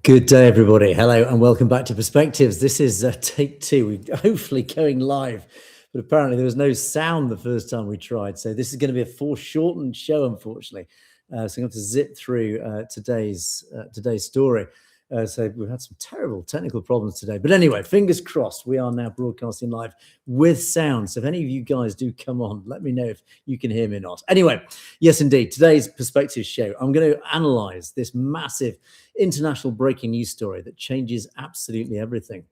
Good day, everybody. Hello, and welcome back to Perspectives. This is take two. We're hopefully going live, but apparently there was no sound the first time we tried. So this is going to be a foreshortened show, unfortunately. So I'm going to zip through today's story. So we've had some terrible technical problems today. But anyway, fingers crossed, we are now broadcasting live with sound. So if any of you guys do come on, let me know if you can hear me or not. Anyway, yes, indeed, today's Perspectives show, I'm going to analyze this massive international breaking news story that changes absolutely everything.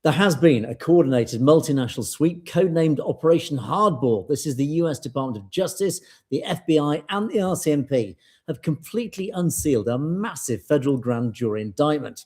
There has been a coordinated multinational sweep codenamed Operation Hardball. This is the US Department of Justice, the FBI, and the RCMP have completely unsealed a massive federal grand jury indictment.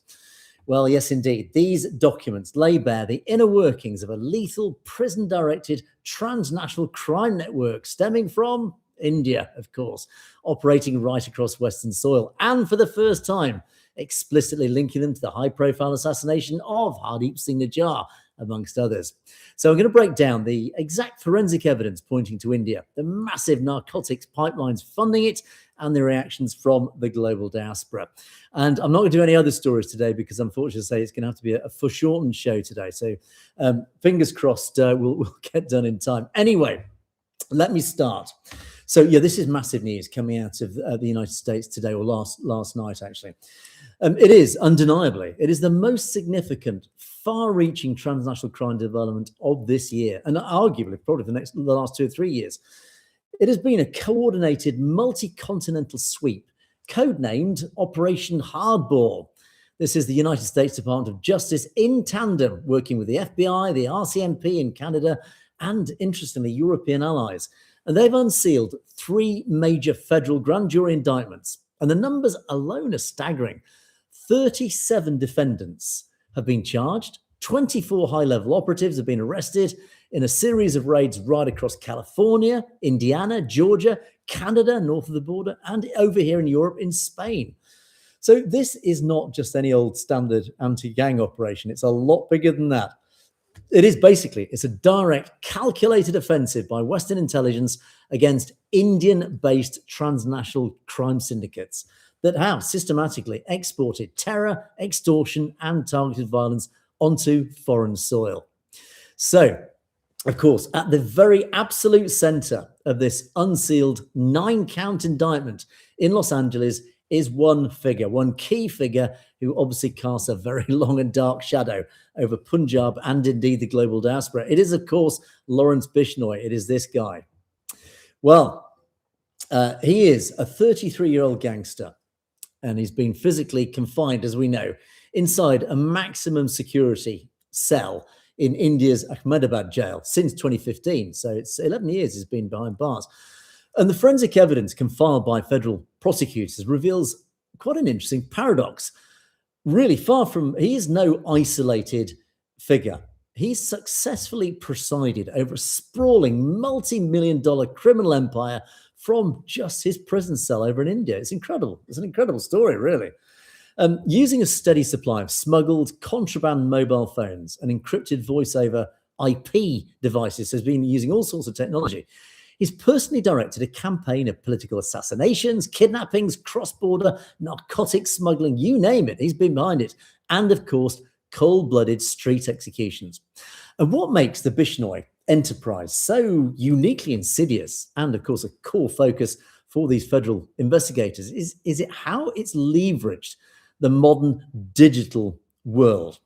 Well, yes, indeed. These documents lay bare the inner workings of a lethal, prison-directed transnational crime network stemming from India, of course, operating right across Western soil, and for the first time, explicitly linking them to the high-profile assassination of Hardeep Singh Nijjar, amongst others. So I'm going to break down the exact forensic evidence pointing to India, the massive narcotics pipelines funding it, and the reactions from the global diaspora. And I'm not going to do any other stories today because, unfortunately, it's going to have to be a foreshortened show today. So fingers crossed we'll get done in time. Anyway, let me start. So, yeah, this is massive news coming out of the United States today, or last night, actually. It is, undeniably, it is the most significant, far-reaching transnational crime development of this year, and arguably probably the last 2 or 3 years. It has been a coordinated multi-continental sweep, codenamed Operation Hardball. This is the United States Department of Justice in tandem, working with the FBI, the RCMP in Canada, and, interestingly, European allies. And they've unsealed 3 major federal grand jury indictments. And the numbers alone are staggering. 37 defendants have been charged. 24 high-level operatives have been arrested in a series of raids right across California, Indiana, Georgia, Canada, north of the border, and over here in Europe, in Spain. So this is not just any old standard anti-gang operation. It's a lot bigger than that. It's a direct, calculated offensive by Western intelligence against Indian-based transnational crime syndicates that have systematically exported terror, extortion, and targeted violence onto foreign soil. So, of course, at the very absolute center of this unsealed 9-count indictment in Los Angeles is one figure, one key figure who obviously casts a very long and dark shadow over Punjab and indeed the global diaspora. It is, of course, Lawrence Bishnoi. It is this guy. Well, he is a 33-year-old gangster, and he's been physically confined, as we know, inside a maximum security cell in India's Ahmedabad jail since 2015. So it's 11 years he's been behind bars. And the forensic evidence compiled by federal prosecutors reveals quite an interesting paradox. Really, he is no isolated figure. He's successfully presided over a sprawling multi-million-dollar criminal empire from just his prison cell over in India. It's incredible. It's an incredible story, really. Using a steady supply of smuggled contraband mobile phones and encrypted voice over IP devices, has been using all sorts of technology. He's personally directed a campaign of political assassinations, kidnappings, cross-border narcotics smuggling, you name it. He's been behind it. And, of course, cold-blooded street executions. And what makes the Bishnoi enterprise so uniquely insidious and, of course, a core focus for these federal investigators is it how it's leveraged the modern digital world.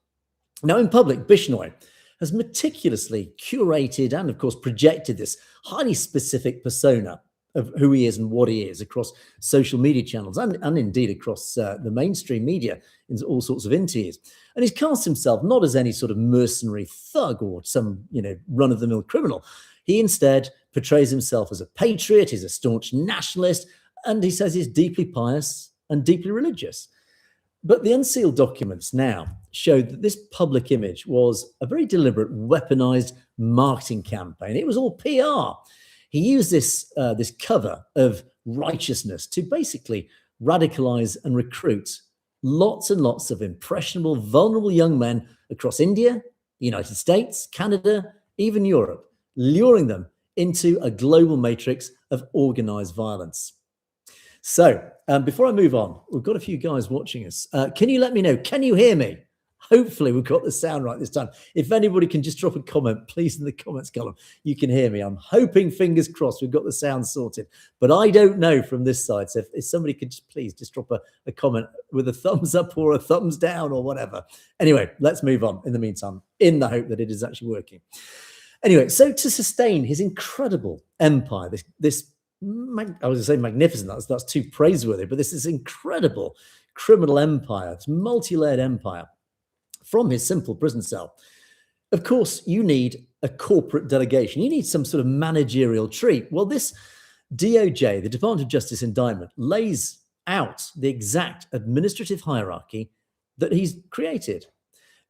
Now, in public, Bishnoi has meticulously curated and, of course, projected this highly specific persona of who he is and what he is across social media channels and indeed across the mainstream media in all sorts of interviews. And he's cast himself not as any sort of mercenary thug or some, run-of-the-mill criminal. He instead portrays himself as a patriot, he's a staunch nationalist, and he says he's deeply pious and deeply religious. But the unsealed documents now showed that this public image was a very deliberate, weaponized marketing campaign. It was all PR. He used this cover of righteousness to basically radicalize and recruit lots and lots of impressionable, vulnerable young men across India, the United States, Canada, even Europe, luring them into a global matrix of organized violence. So before I move on, we've got a few guys watching us. Can you let me know? Can you hear me? Hopefully we've got the sound right this time. If anybody can just drop a comment, please, in the comments column, you can hear me. I'm hoping, fingers crossed, we've got the sound sorted. But I don't know from this side. So if somebody could please just drop a comment with a thumbs up or a thumbs down or whatever. Anyway, let's move on in the meantime, in the hope that it is actually working. Anyway, so to sustain his incredible empire, I was going to say magnificent, that's too praiseworthy, but this is incredible criminal empire, this multi-layered empire, from his simple prison cell. Of course, you need a corporate delegation. You need some sort of managerial tree. Well, this DOJ, the Department of Justice indictment, lays out the exact administrative hierarchy that he's created.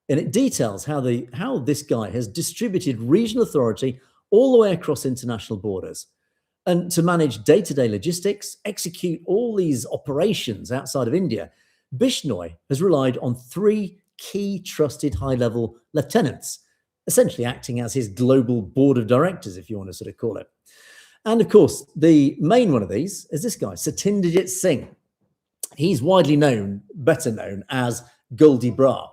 And it details how this guy has distributed regional authority all the way across international borders. And to manage day-to-day logistics, execute all these operations outside of India, Bishnoi has relied on 3 key trusted high-level lieutenants, essentially acting as his global board of directors, if you want to sort of call it. And of course, the main one of these is this guy, Satyendra Singh. He's widely known, better known as Goldie Brar.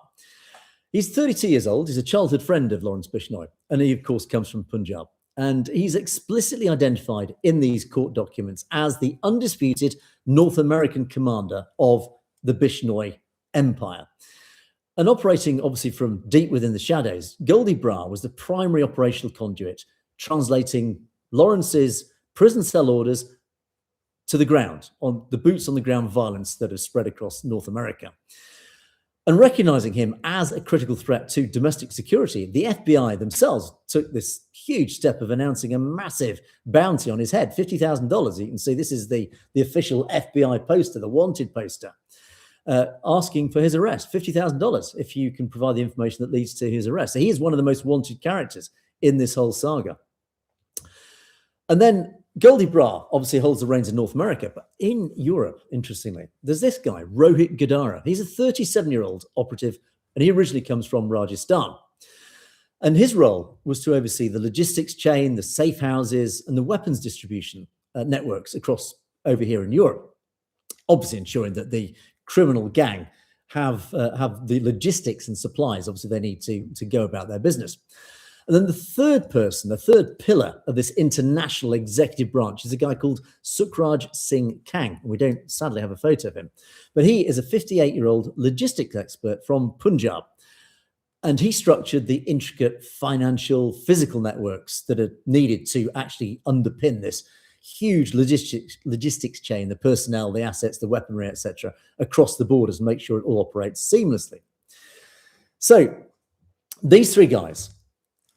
He's 32 years old. He's a childhood friend of Lawrence Bishnoi, and he, of course, comes from Punjab. And he's explicitly identified in these court documents as the undisputed North American commander of the Bishnoi Empire. And operating, obviously, from deep within the shadows, Goldie Brar was the primary operational conduit, translating Lawrence's prison cell orders to the ground, on the boots on the ground violence that has spread across North America. And recognizing him as a critical threat to domestic security, the FBI themselves took this huge step of announcing a massive bounty on his head, $50,000. You can see this is the official FBI poster, the wanted poster, asking for his arrest, $50,000, if you can provide the information that leads to his arrest. So he is one of the most wanted characters in this whole saga. And then Goldie Brar obviously holds the reins in North America, but in Europe, interestingly, there's this guy, Rohit Gadara. He's a 37-year-old operative, and he originally comes from Rajasthan. And his role was to oversee the logistics chain, the safe houses, and the weapons distribution networks across over here in Europe, obviously ensuring that the criminal gang have the logistics and supplies. Obviously, they need to go about their business. And then the third person, the third pillar of this international executive branch is a guy called Sukraj Singh Kang. We don't sadly have a photo of him, but he is a 58-year-old logistics expert from Punjab. And he structured the intricate financial, physical networks that are needed to actually underpin this huge logistics chain, the personnel, the assets, the weaponry, etc., across the borders, and make sure it all operates seamlessly. So these 3 guys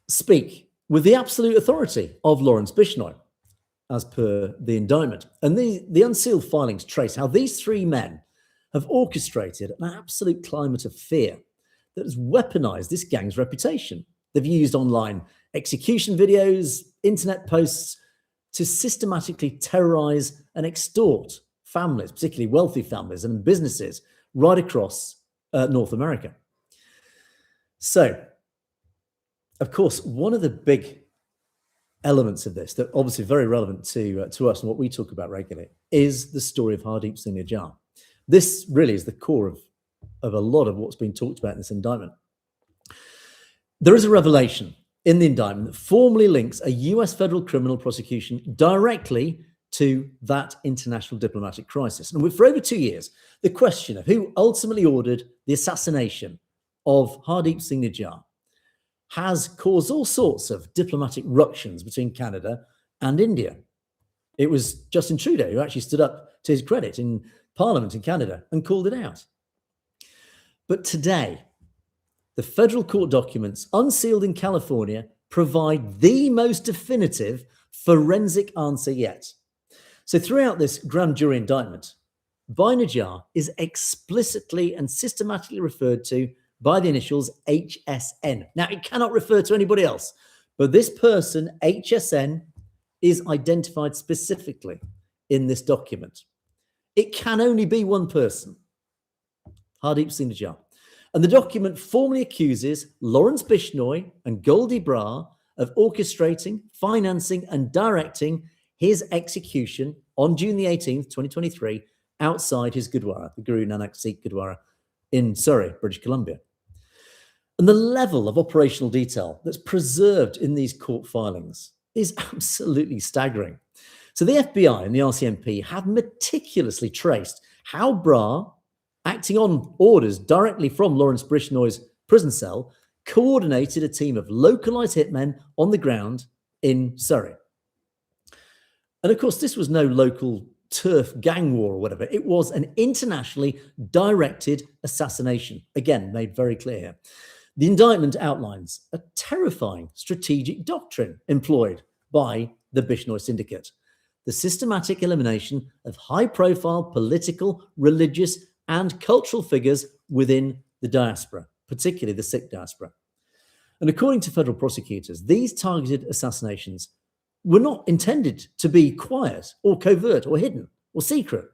speak with the absolute authority of Lawrence Bishnoi, as per the indictment. And the unsealed filings trace how these 3 men have orchestrated an absolute climate of fear that has weaponized this gang's reputation. They've used online execution videos, internet posts, to systematically terrorize and extort families, particularly wealthy families and businesses, right across North America. So, of course, one of the big elements of this that obviously very relevant to us and what we talk about regularly is the story of Hardeep Singh Nijjar. This really is the core of a lot of what's been talked about in this indictment. There is a revelation in the indictment that formally links a US federal criminal prosecution directly to that international diplomatic crisis. And for over 2 years, the question of who ultimately ordered the assassination of Hardeep Singh Nijjar has caused all sorts of diplomatic ructions between Canada and India. It was Justin Trudeau who actually stood up to his credit in Parliament in Canada and called it out. But today, the federal court documents unsealed in California provide the most definitive forensic answer yet. So throughout this grand jury indictment, Nijjar is explicitly and systematically referred to by the initials HSN. Now, it cannot refer to anybody else, but this person, HSN, is identified specifically in this document. It can only be one person, Hardeep Singh Nijjar. And the document formally accuses Lawrence Bishnoi and Goldie Brar of orchestrating, financing, and directing his execution on June the 18th, 2023, outside his Gurdwara, the Guru Nanak Sikh Gurdwara in Surrey, British Columbia. And the level of operational detail that's preserved in these court filings is absolutely staggering. So the FBI and the RCMP have meticulously traced how Bra, acting on orders directly from Lawrence Brishnoy's prison cell, coordinated a team of localized hitmen on the ground in Surrey. And of course, this was no local turf gang war or whatever. It was an internationally directed assassination, again, made very clear here. The indictment outlines a terrifying strategic doctrine employed by the Bishnoy Syndicate: the systematic elimination of high-profile political, religious, and cultural figures within the diaspora, particularly the Sikh diaspora. And according to federal prosecutors, these targeted assassinations were not intended to be quiet or covert or hidden or secret.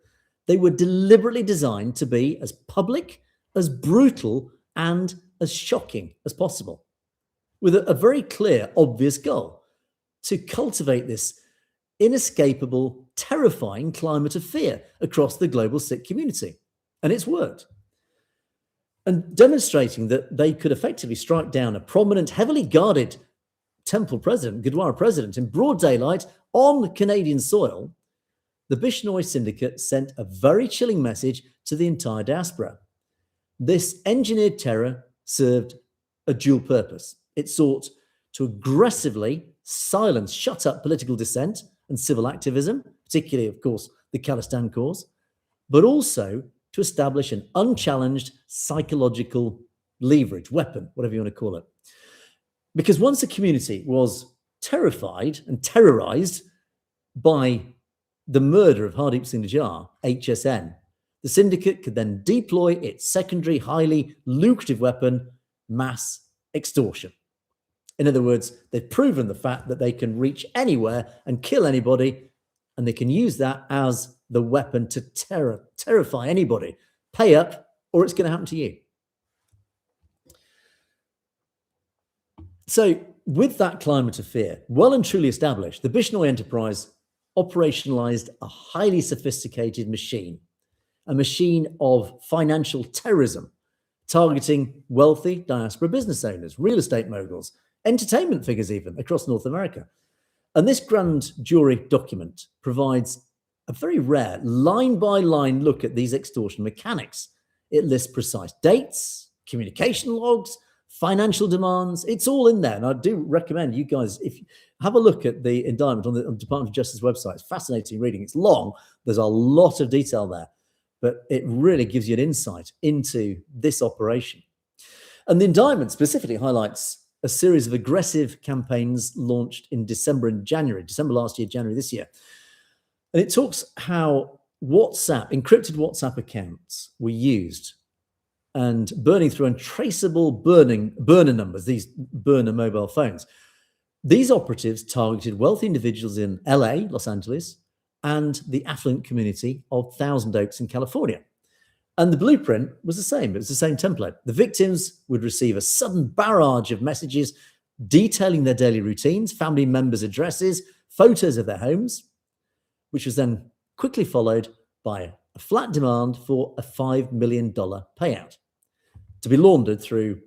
They were deliberately designed to be as public, as brutal, and as shocking as possible, with a very clear, obvious goal: to cultivate this inescapable, terrifying climate of fear across the global Sikh community. And it's worked. And demonstrating that they could effectively strike down a prominent, heavily guarded temple president, Gurdwara president, in broad daylight on Canadian soil, the Bishnoy Syndicate sent a very chilling message to the entire diaspora. This engineered terror served a dual purpose. It sought to aggressively silence, shut up political dissent and civil activism, particularly, of course, the Khalistan cause, but also to establish an unchallenged psychological leverage, weapon, whatever you want to call it. Because once a community was terrified and terrorized by the murder of Hardeep Singh Nijjar, HSN, the syndicate could then deploy its secondary, highly lucrative weapon, mass extortion. In other words, they've proven the fact that they can reach anywhere and kill anybody, and they can use that as the weapon to terrify anybody. Pay up, or it's going to happen to you. So with that climate of fear well and truly established, the Bishnoy enterprise operationalized a highly sophisticated machine, a machine of financial terrorism, targeting wealthy diaspora business owners, real estate moguls, entertainment figures even across North America. And this grand jury document provides a very rare line-by-line look at these extortion mechanics. It lists precise dates, communication logs, financial demands. It's all in there. And I do recommend you guys, if you have a look at the indictment on the Department of Justice website. It's fascinating reading. It's long. There's a lot of detail there, but it really gives you an insight into this operation. And the indictment specifically highlights a series of aggressive campaigns launched in December last year, January this year. And it talks how encrypted WhatsApp accounts were used and burning through untraceable burner numbers, these burner mobile phones. These operatives targeted wealthy individuals in LA, Los Angeles, and the affluent community of Thousand Oaks in California. And the blueprint was the same. It was the same template. The victims would receive a sudden barrage of messages detailing their daily routines, family members' addresses, photos of their homes, which was then quickly followed by a flat demand for a $5 million payout to be laundered through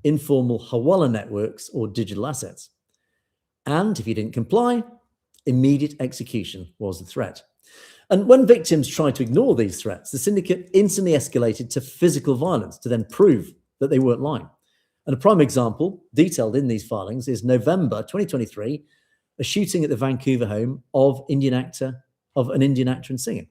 informal hawala networks or digital assets. And if you didn't comply, immediate execution was the threat. And when victims tried to ignore these threats, the syndicate instantly escalated to physical violence to then prove that they weren't lying. And a prime example detailed in these filings is November 2023, a shooting at the Vancouver home of an Indian actor and singer.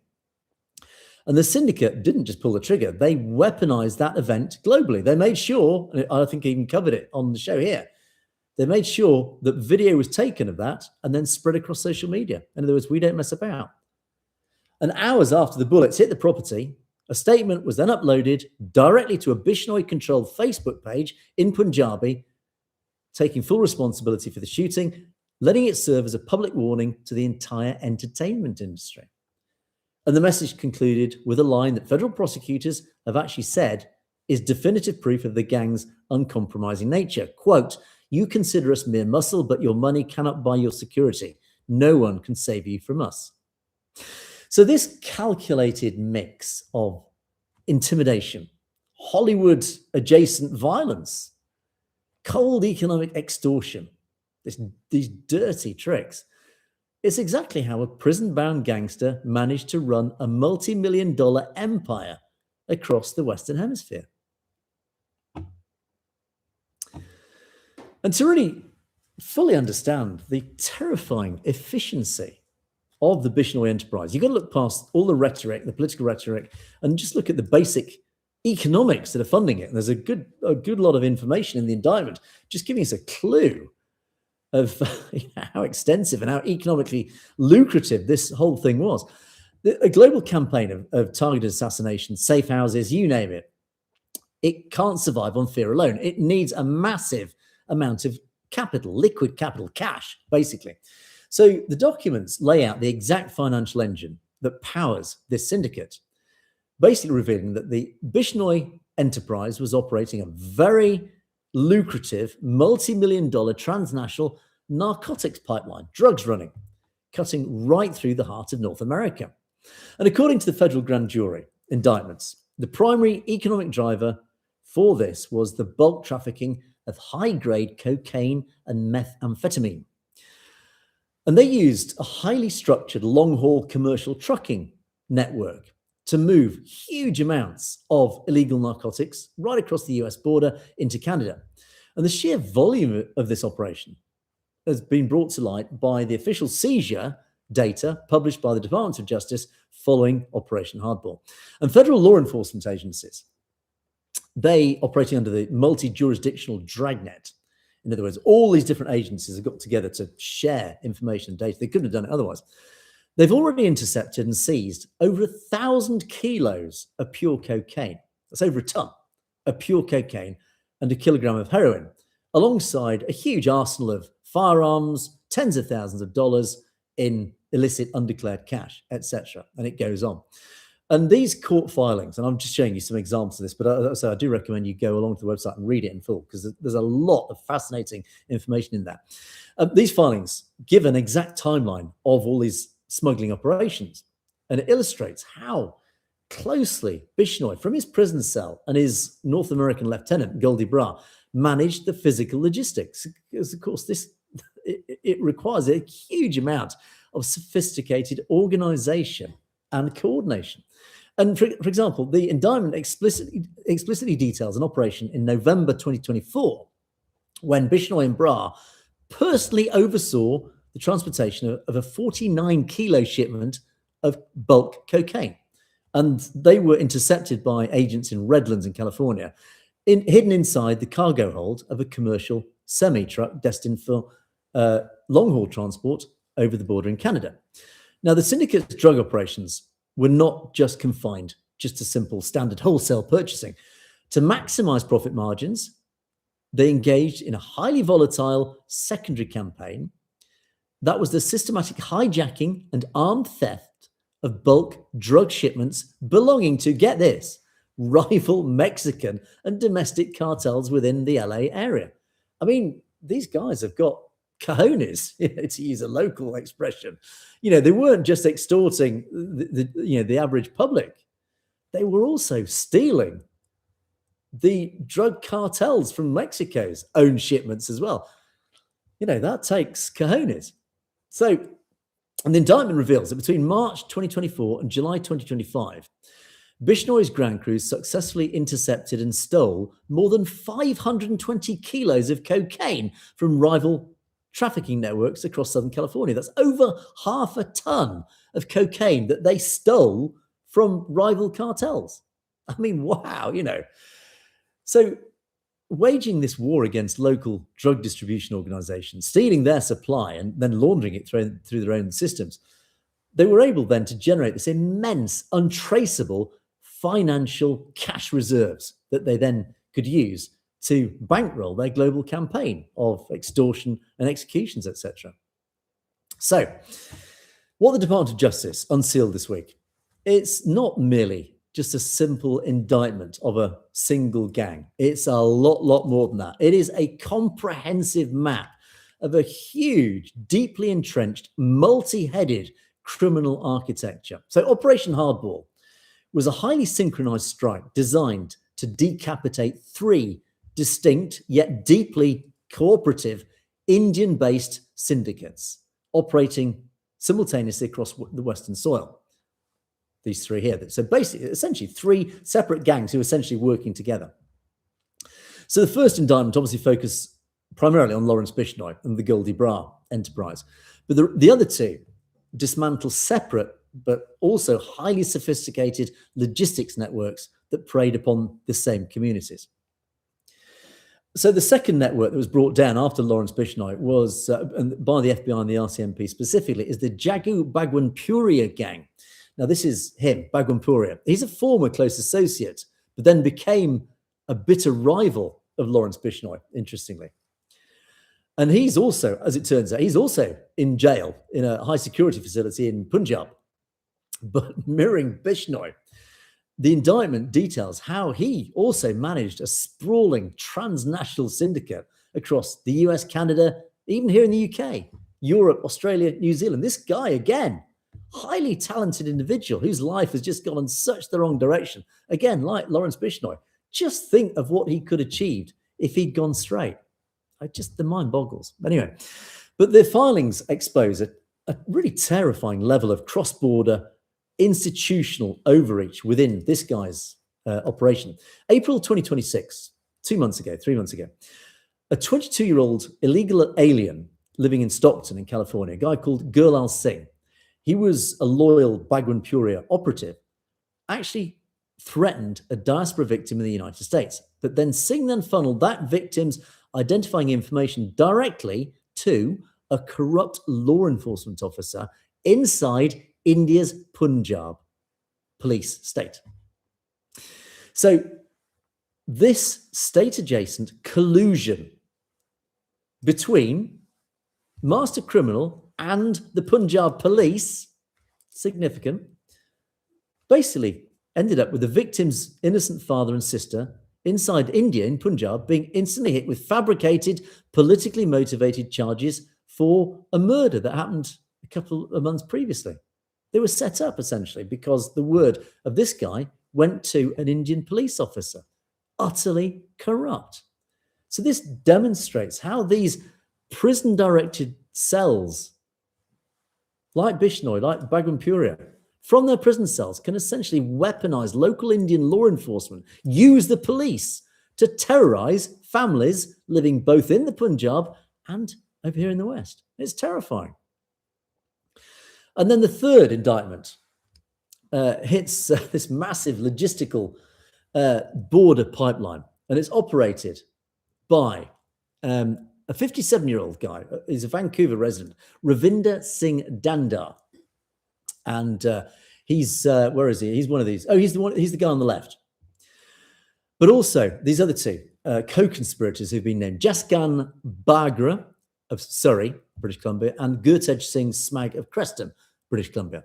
And the syndicate didn't just pull the trigger, they weaponized that event globally. They made sure, and I think I even covered it on the show here, they made sure that video was taken of that and then spread across social media. In other words, we don't mess about. And hours after the bullets hit the property, a statement was then uploaded directly to a Bishnoy-controlled Facebook page in Punjabi, taking full responsibility for the shooting, letting it serve as a public warning to the entire entertainment industry. And the message concluded with a line that federal prosecutors have actually said is definitive proof of the gang's uncompromising nature. Quote, "You consider us mere muscle, but your money cannot buy your security. No one can save you from us." So this calculated mix of intimidation, Hollywood adjacent violence, cold economic extortion, these dirty tricks, it's exactly how a prison-bound gangster managed to run a multi-million-dollar empire across the Western Hemisphere. And to really fully understand the terrifying efficiency of the Bishnoi enterprise, you've got to look past all the rhetoric, the political rhetoric, and just look at the basic economics that are funding it. And there's a good lot of information in the indictment, just giving us a clue of how extensive and how economically lucrative this whole thing was. A global campaign of targeted assassination, safe houses, you name it, it can't survive on fear alone. It needs a massive amount of capital, liquid capital, cash, basically. So the documents lay out the exact financial engine that powers this syndicate, basically revealing that the Bishnoi enterprise was operating a very lucrative multi-million-dollar transnational narcotics pipeline, drugs running, cutting right through the heart of North America. And according to the federal grand jury indictments, the primary economic driver for this was the bulk trafficking of high-grade cocaine and methamphetamine. And they used a highly structured long-haul commercial trucking network to move huge amounts of illegal narcotics right across the US border into Canada. And the sheer volume of this operation has been brought to light by the official seizure data published by the Department of Justice following Operation Hardball. And federal law enforcement agencies, they operating under the multi-jurisdictional dragnet. In other words, all these different agencies have got together to share information and data. They couldn't have done it otherwise. They've already intercepted and seized over 1,000 kilos of pure cocaine. That's over a ton of pure cocaine and a kilogram of heroin, alongside a huge arsenal of firearms, tens of thousands of dollars in illicit undeclared cash, etc. And it goes on. And these court filings, and I'm just showing you some examples of this, but I do recommend you go along to the website and read it in full, because there's a lot of fascinating information in that. These filings give an exact timeline of all these smuggling operations, and it illustrates how closely Bishnoi, from his prison cell and his North American lieutenant, Goldie Bra, managed the physical logistics. Because, of course, it requires a huge amount of sophisticated organization and coordination. And for example, the indictment explicitly details an operation in November 2024 when Bishnoi and Bra personally oversaw the transportation of a 49-kilo shipment of bulk cocaine. And they were intercepted by agents in Redlands in California, hidden inside the cargo hold of a commercial semi-truck destined for long-haul transport over the border in Canada. Now, the syndicate's drug operations were not just confined just to simple standard wholesale purchasing. To maximize profit margins, they engaged in a highly volatile secondary campaign that was the systematic hijacking and armed theft of bulk drug shipments belonging to, get this, rival Mexican and domestic cartels within the LA area. I mean, these guys have got cojones, to use a local expression. They weren't just extorting the average public. They were also stealing the drug cartels from Mexico's own shipments as well. That takes cojones. So, and the indictment reveals that between March 2024 and July 2025, Bishnoi's ground crews successfully intercepted and stole more than 520 kilos of cocaine from rival trafficking networks across Southern California. That's over half a ton of cocaine that they stole from rival cartels. I mean, wow, So waging this war against local drug distribution organizations, stealing their supply and then laundering it through their own systems, they were able then to generate this immense, untraceable financial cash reserves that they then could use to bankroll their global campaign of extortion and executions, etc. So, what the Department of Justice unsealed this week, it's not merely just a simple indictment of a single gang. It's a lot more than that. It is a comprehensive map of a huge, deeply entrenched, multi-headed criminal architecture. So Operation Hardball was a highly synchronized strike designed to decapitate 3 distinct yet deeply cooperative Indian-based syndicates operating simultaneously across the Western soil. These 3 here. So basically, essentially 3 separate gangs who are essentially working together. So the first indictment obviously focused primarily on Lawrence Bishnoi and the Goldie Bra enterprise. But the other 2 dismantle separate but also highly sophisticated logistics networks that preyed upon the same communities. So the second network that was brought down after Lawrence Bishnoi was, by the FBI and the RCMP specifically, is the Jagu Bagwanpuria gang. Now this is him, Bagwanpuria. He's a former close associate, but then became a bitter rival of Lawrence Bishnoi, interestingly. And he's also, as it turns out, he's also in jail in a high security facility in Punjab. But mirroring Bishnoi, the indictment details how he also managed a sprawling transnational syndicate across the US, Canada, even here in the UK, Europe, Australia, New Zealand. This guy, again, highly talented individual whose life has just gone in such the wrong direction. Again, like Lawrence Bishnoi, just think of what he could have achieved if he'd gone straight. The mind boggles. Anyway, but the filings expose a really terrifying level of cross-border institutional overreach within this guy's operation. April 2026, 3 months ago, a 22-year-old illegal alien living in Stockton in California, a guy called Gurlal Singh, he was a loyal Bagwanpuria operative, actually threatened a diaspora victim in the United States. But then Singh then funneled that victim's identifying information directly to a corrupt law enforcement officer inside India's Punjab police state. So this state-adjacent collusion between master criminal and the Punjab police, significant, basically ended up with the victim's innocent father and sister inside India in Punjab being instantly hit with fabricated, politically motivated charges for a murder that happened a couple of months previously. They were set up essentially because the word of this guy went to an Indian police officer, utterly corrupt. So this demonstrates how these prison-directed cells, like Bishnoi, like Bagwanpuria, from their prison cells can essentially weaponize local Indian law enforcement, use the police to terrorize families living both in the Punjab and over here in the West. It's terrifying. And then the third indictment hits this massive logistical border pipeline, and it's operated by a 57-year-old guy. He's a Vancouver resident, Ravinder Singh Dandar. And he's where is he? He's one of these. Oh, he's the guy on the left. But also these other 2 co-conspirators who've been named: Jaskan Bagra of Surrey, British Columbia, and Gurtej Singh Smag of Creston, British Columbia.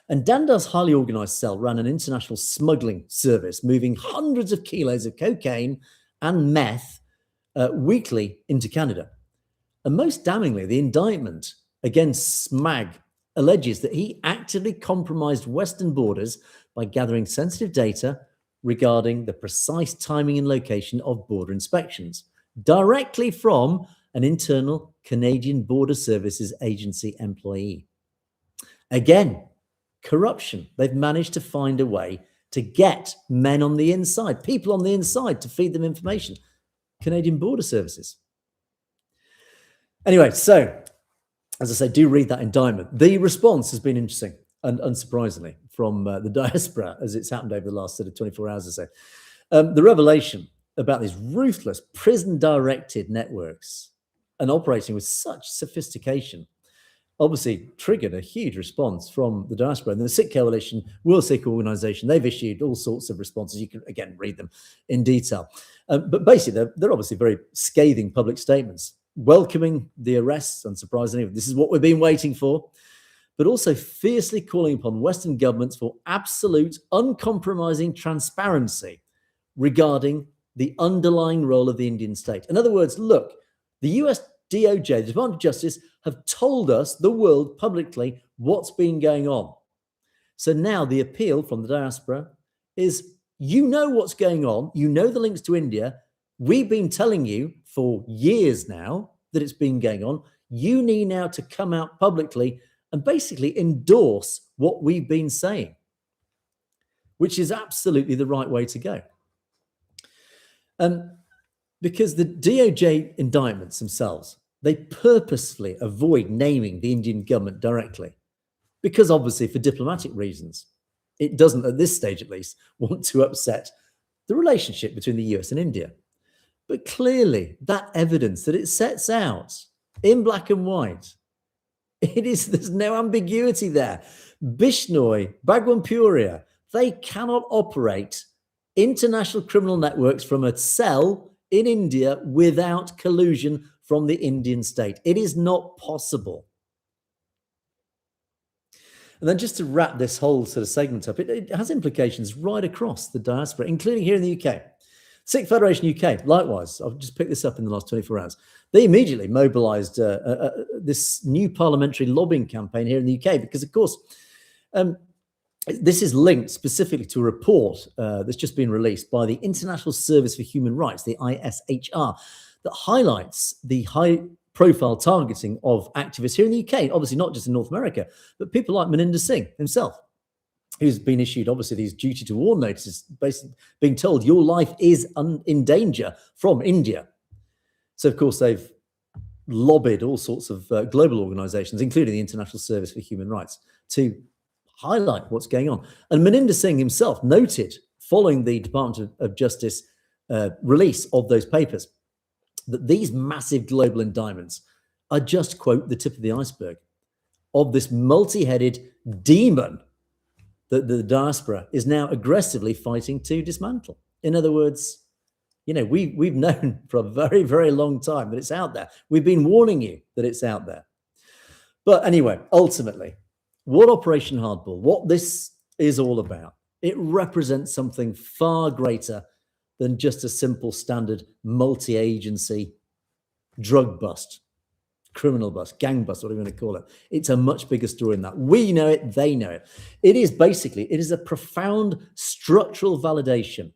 And Dandar's highly organized cell ran an international smuggling service, moving hundreds of kilos of cocaine and meth weekly into Canada. And most damningly, the indictment against Smag alleges that he actively compromised Western borders by gathering sensitive data regarding the precise timing and location of border inspections directly from an internal Canadian Border Services Agency employee. Again, corruption. They've managed to find a way to get men on the inside, people on the inside, to feed them information. Canadian Border Services. Anyway, so as I say, do read that indictment. The response has been interesting, and unsurprisingly, from the diaspora, as it's happened over the last sort of 24 hours or so. The revelation about these ruthless prison-directed networks and operating with such sophistication obviously triggered a huge response from the diaspora. And the Sikh Coalition, World Sikh Organization, they've issued all sorts of responses. You can, again, read them in detail. But basically, they're obviously very scathing public statements, welcoming the arrests, unsurprisingly. This is what we've been waiting for, but also fiercely calling upon Western governments for absolute, uncompromising transparency regarding the underlying role of the Indian state. In other words, look, the US DOJ, the Department of Justice, have told us, the world, publicly, what's been going on. So now the appeal from the diaspora is, you know what's going on, you know the links to India. We've been telling you for years now that it's been going on. You need now to come out publicly and basically endorse what we've been saying, which is absolutely the right way to go. Because the DOJ indictments themselves, they purposefully avoid naming the Indian government directly, because obviously for diplomatic reasons, it doesn't, at this stage at least, want to upset the relationship between the US and India. But clearly that evidence that it sets out in black and white, there's no ambiguity there. Bishnoi, Bhagwanpuria, they cannot operate international criminal networks from a cell in India without collusion from the Indian state. It is not possible. And then just to wrap this whole sort of segment up, it has implications right across the diaspora, including here in the UK. Sikh Federation UK, likewise, I've just picked this up in the last 24 hours. They immediately mobilised this new parliamentary lobbying campaign here in the UK because, of course, this is linked specifically to a report that's just been released by the International Service for Human Rights, the ISHR, that highlights the high-profile targeting of activists here in the UK, obviously not just in North America, but people like Maninder Singh himself, who's been issued, obviously, these duty to warn notices, basically being told your life is in danger from India. So, of course, they've lobbied all sorts of global organisations, including the International Service for Human Rights, to highlight what's going on. And Maninder Singh himself noted, following the Department of Justice release of those papers, that these massive global indictments are just, quote, the tip of the iceberg of this multi-headed demon that the diaspora is now aggressively fighting to dismantle. In other words, you know, we've known for a very, very long time that it's out there. We've been warning you that it's out there. But anyway, ultimately, what Operation Hardball, what this is all about, it represents something far greater than just a simple standard multi-agency drug bust, criminal bust, gang bust, whatever you want to call it. It's a much bigger story than that. We know it, they know it. It is a profound structural validation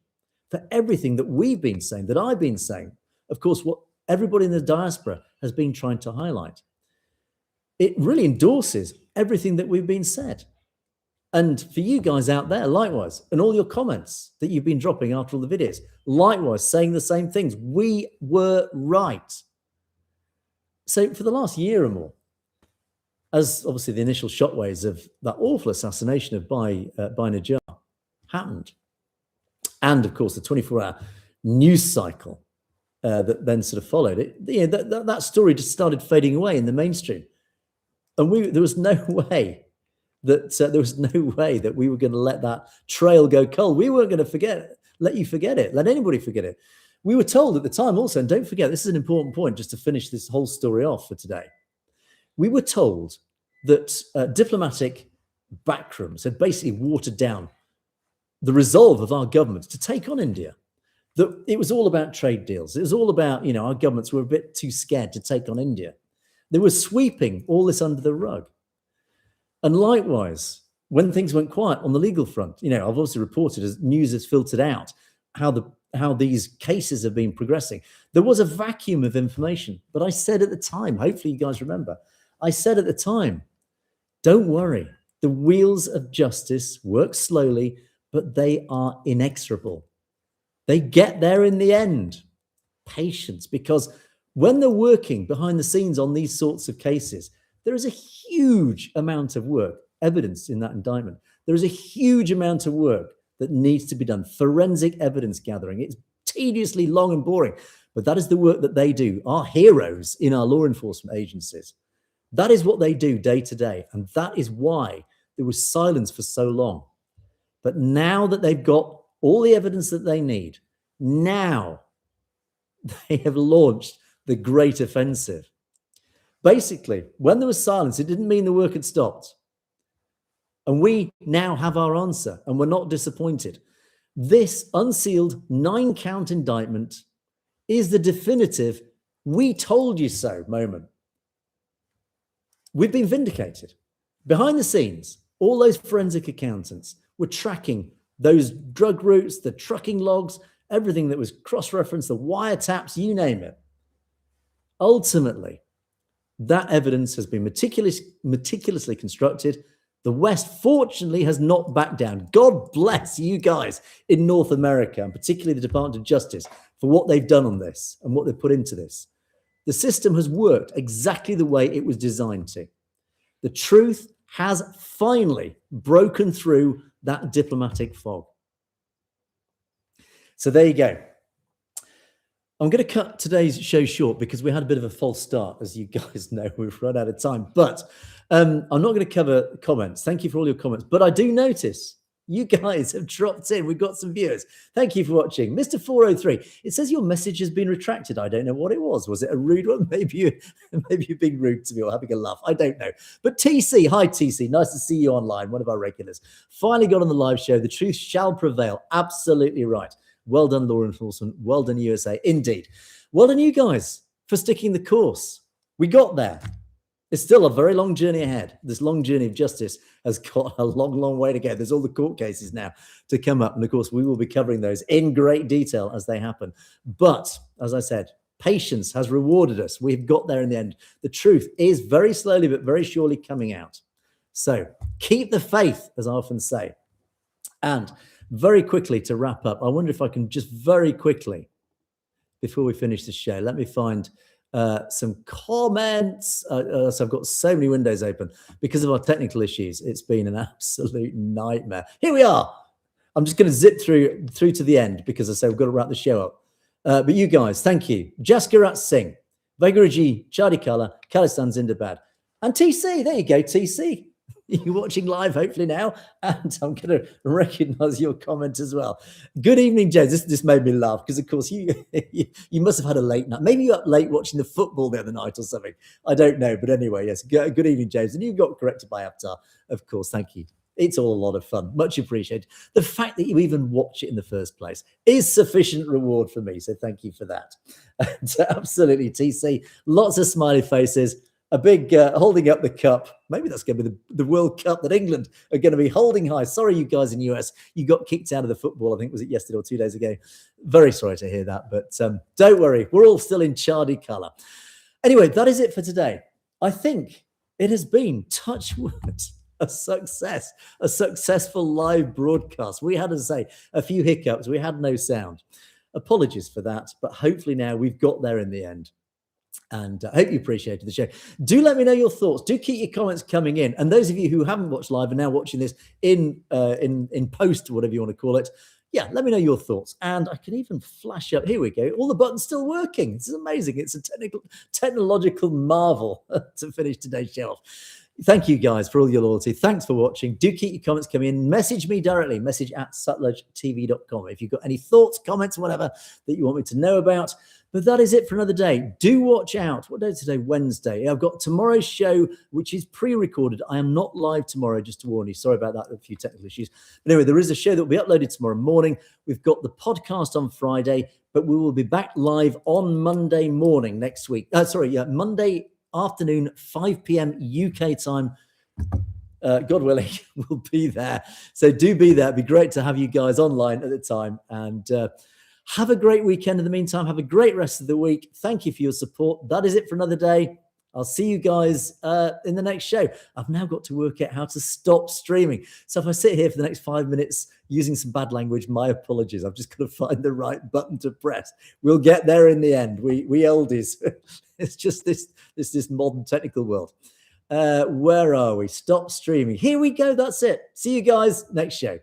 for everything that we've been saying, that I've been saying. Of course, what everybody in the diaspora has been trying to highlight. It really endorses everything that we've been said. And for you guys out there, likewise, and all your comments that you've been dropping after all the videos, likewise, saying the same things. We were right. So for the last year or more, as obviously the initial shockwaves of that awful assassination of Bai Najjar happened, and of course the 24-hour news cycle that then sort of followed it, that story just started fading away in the mainstream. And there was no way that we were going to let that trail go cold. We weren't going to let you forget it, let anybody forget it. We were told at the time also, and don't forget, this is an important point just to finish this whole story off for today. We were told that diplomatic backrooms had basically watered down the resolve of our governments to take on India. That it was all about trade deals. It was all about, our governments were a bit too scared to take on India. They were sweeping all this under the rug. And likewise, when things went quiet on the legal front, I've also reported as news has filtered out how these cases have been progressing. There was a vacuum of information, but I said at the time, hopefully you guys remember, I said at the time, don't worry, the wheels of justice work slowly, but they are inexorable. They get there in the end. Patience, because when they're working behind the scenes on these sorts of cases, there is a huge amount of work evidenced in that indictment. There is a huge amount of work that needs to be done. Forensic evidence gathering. It's tediously long and boring, but that is the work that they do. Our heroes in our law enforcement agencies. That is what they do day to day. And that is why there was silence for so long. But now that they've got all the evidence that they need, now they have launched the great offensive. Basically, when there was silence, it didn't mean the work had stopped. And we now have our answer, and we're not disappointed. This unsealed 9-count indictment is the definitive "we told you so" moment. we've been vindicated. Behind the scenes, all those forensic accountants were tracking those drug routes, the trucking logs, everything that was cross-referenced, the wiretaps, you name it. Ultimately, that evidence has been meticulously constructed. The West, fortunately, has not backed down. God bless you guys in North America, and particularly the Department of Justice, for what they've done on this and what they've put into this. The system has worked exactly the way it was designed to. The truth has finally broken through that diplomatic fog. So there you go. I'm going to cut today's show short because we had a bit of a false start. As you guys know, we've run out of time. But I'm not going to cover comments. Thank you for all your comments. But I do notice you guys have dropped in. We've got some viewers. Thank you for watching. Mr. 403, it says your message has been retracted. I don't know what it was. Was it a rude one? Maybe you're being rude to me or having a laugh. I don't know. But TC, hi TC. Nice to see you online. One of our regulars. Finally got on the live show. The truth shall prevail. Absolutely right. Well done, law enforcement. Well done, USA. Indeed. Well done, you guys, for sticking the course. We got there. It's still a very long journey ahead. This long journey of justice has got a long, long way to go. There's all the court cases now to come up. And of course, we will be covering those in great detail as they happen. But as I said, patience has rewarded us. We've got there in the end. The truth is very slowly, but very surely coming out. So keep the faith, as I often say. And very quickly to wrap up, I wonder if I can just very quickly, before we finish the show, let me find some comments. So I've got so many windows open because of our technical issues. It's been an absolute nightmare. Here we are. I'm just going to zip through to the end because I say we've got to wrap the show up. But you guys, thank you. Jaskarat Singh, Vagaraji, Chadi Kala, Khalistan Zindabad, and TC. There you go, TC. You're watching live, hopefully now, and I'm going to recognise your comment as well. Good evening, James. This made me laugh because, of course, you must have had a late night. Maybe you were up late watching the football the other night or something. I don't know, but anyway, yes. Good evening, James. And you got corrected by Aptar, of course. Thank you. It's all a lot of fun. Much appreciated. The fact that you even watch it in the first place is sufficient reward for me. So thank you for that. And, absolutely, TC. Lots of smiley faces. A big holding up the cup. Maybe that's going to be the World Cup that England are going to be holding high. Sorry, you guys in the US. You got kicked out of the football. I think, was it yesterday or 2 days ago? Very sorry to hear that. But don't worry. We're all still in Chardy colour. Anyway, that is it for today. I think it has been, touch wood, a success. A successful live broadcast. We had, as I say, a few hiccups. We had no sound. Apologies for that. But hopefully now we've got there in the end. And I hope you appreciated the show. Do let me know your thoughts. Do keep your comments coming in. And those of you who haven't watched live and now watching this in post, whatever you want to call it, yeah, let me know your thoughts. And I can even flash up. Here we go. All the buttons still working. This is amazing. It's a technological marvel to finish today's show off. Thank you guys for all your loyalty. Thanks for watching. Do keep your comments coming in. Message me directly. Message at sutledgetv.com if you've got any thoughts, comments, whatever that you want me to know about. But that is it for another day. Do watch out. What day is today? Wednesday. I've got tomorrow's show, which is pre-recorded. I am not live tomorrow, just to warn you. Sorry about that, a few technical issues. But anyway, there is a show that will be uploaded tomorrow morning. We've got the podcast on Friday, but we will be back live on Monday morning next week. Monday afternoon, 5 p.m. UK time. God willing, we'll be there. So do be there. It'd be great to have you guys online at the time. And have a great weekend in the meantime. Have a great rest of the week. Thank you for your support. That is it for another day. I'll see you guys in the next show. I've now got to work out how to stop streaming. So if I sit here for the next 5 minutes using some bad language, my apologies. I've just got to find the right button to press. We'll get there in the end. We oldies. It's just this modern technical world. Where are we? Stop streaming. Here we go. That's it. See you guys next show.